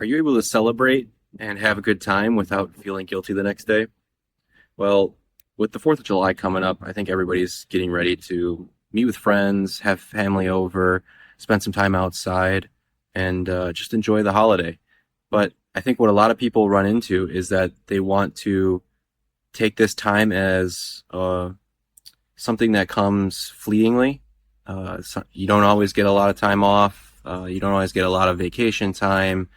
Are you able to celebrate and have a good time without feeling guilty the next day? Well, with the 4th of July coming up, I think everybody's getting ready to meet with friends, have family over, spend some time outside, and just enjoy the holiday. But I think what a lot of people run into is that they want to take this time as something that comes fleetingly. You don't always get a lot of time off. You don't always get a lot of vacation time.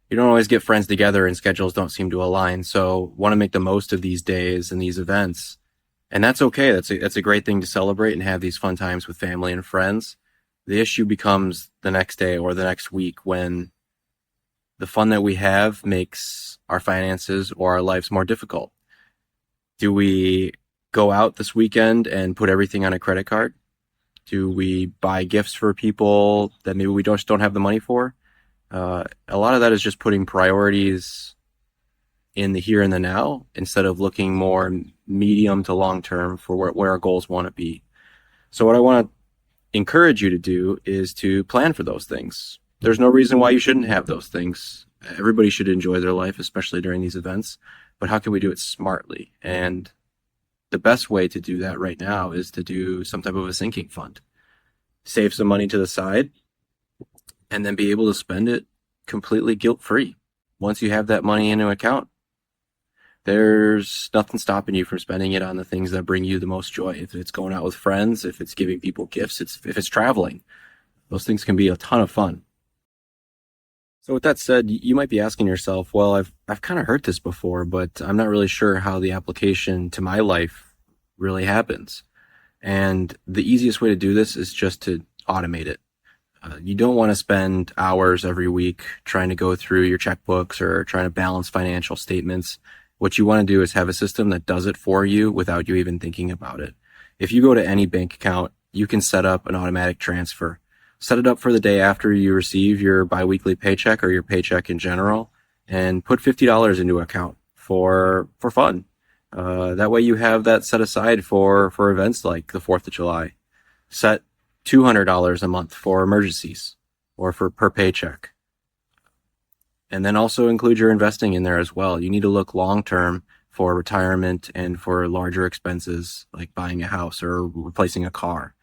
You don't always get friends together and schedules don't seem to align. So want to make the most of these days and these events. And that's okay. That's a great thing to celebrate and have these fun times with family and friends. The issue becomes the next day or the next week when the fun that we have makes our finances or our lives more difficult. Do we go out this weekend and put everything on a credit card? Do we buy gifts for people that maybe we don't have the money for? A lot of that is just putting priorities in the here and the now instead of looking more medium to long term for where our goals want to be. So what I want to encourage you to do is to plan for those things. There's no reason why you shouldn't have those things. Everybody should enjoy their life, especially during these events. But how can we do it smartly? And the best way to do that right now is to do some type of a sinking fund. Save some money to the side and then be able to spend it completely guilt-free. Once you have that money in an account, there's nothing stopping you from spending it on the things that bring you the most joy. If it's going out with friends, if it's giving people gifts, if it's traveling, those things can be a ton of fun. So with that said, you might be asking yourself, well, I've kind of heard this before, but I'm not really sure how the application to my life really happens. And the easiest way to do this is just to automate it. You don't want to spend hours every week trying to go through your checkbooks or trying to balance financial statements. What you want to do is have a system that does it for you without you even thinking about it. If you go to any bank account, you can set up an automatic transfer. Set it up for the day after you receive your biweekly paycheck or your paycheck in general, and put $50 into an account for fun. That way you have that set aside for events like the 4th of July. Set $200 a month for emergencies or for per paycheck. And then also include your investing in there as well. You need to look long term for retirement and for larger expenses like buying a house or replacing a car.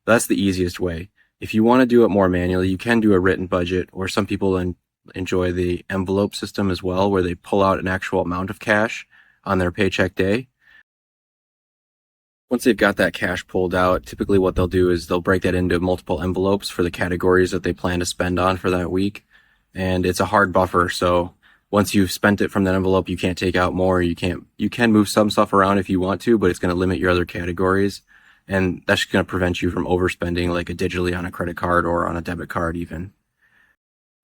That's the easiest way. If you want to do it more manually, you can do a written budget, or some people enjoy the envelope system as well, where they pull out an actual amount of cash on their paycheck day. Once they've got that cash pulled out, typically what they'll do is they'll break that into multiple envelopes for the categories that they plan to spend on for that week. And it's a hard buffer. So once you've spent it from that envelope, you can't take out more. You can move some stuff around if you want to, but it's going to limit your other categories. And that's going to prevent you from overspending like a digitally on a credit card or on a debit card even.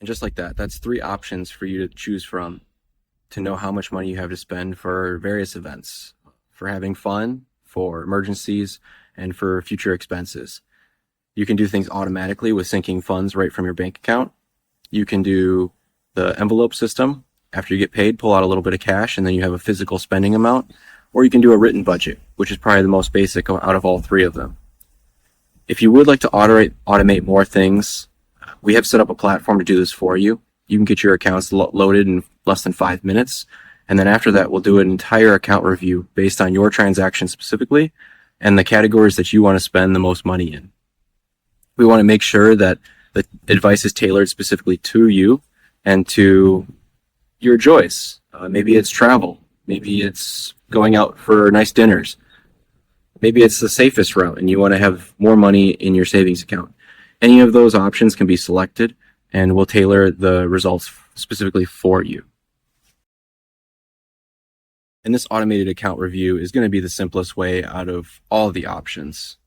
And just like that, that's 3 options for you to choose from to know how much money you have to spend for various events, for having fun, for emergencies, and for future expenses. You can do things automatically with syncing funds right from your bank account. You can do the envelope system. After you get paid, pull out a little bit of cash, and then you have a physical spending amount. Or you can do a written budget, which is probably the most basic out of all 3 of them. If you would like to automate more things, we have set up a platform to do this for you. You can get your accounts loaded in less than 5 minutes. And then after that, we'll do an entire account review based on your transaction specifically and the categories that you want to spend the most money in. We want to make sure that the advice is tailored specifically to you and to your joys. Maybe it's travel. Maybe it's going out for nice dinners. Maybe it's the safest route and you want to have more money in your savings account. Any of those options can be selected and we'll tailor the results specifically for you. And this automated account review is going to be the simplest way out of all the options.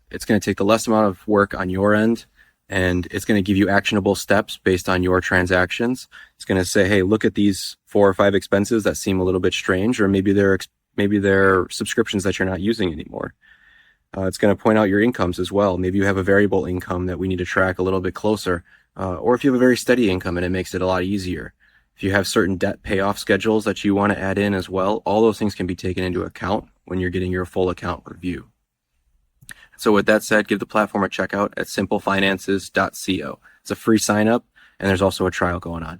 It's going to take the less amount of work on your end, and it's going to give you actionable steps based on your transactions. It's going to say, hey, look at these 4 or 5 expenses that seem a little bit strange, or maybe they're subscriptions that you're not using anymore. It's going to point out your incomes as well. Maybe you have a variable income that we need to track a little bit closer, or if you have a very steady income and it makes it a lot easier. If you have certain debt payoff schedules that you want to add in as well, all those things can be taken into account when you're getting your full account review. So with that said, give the platform a check out at SimpleFinances.co. It's a free sign up, and there's also a trial going on.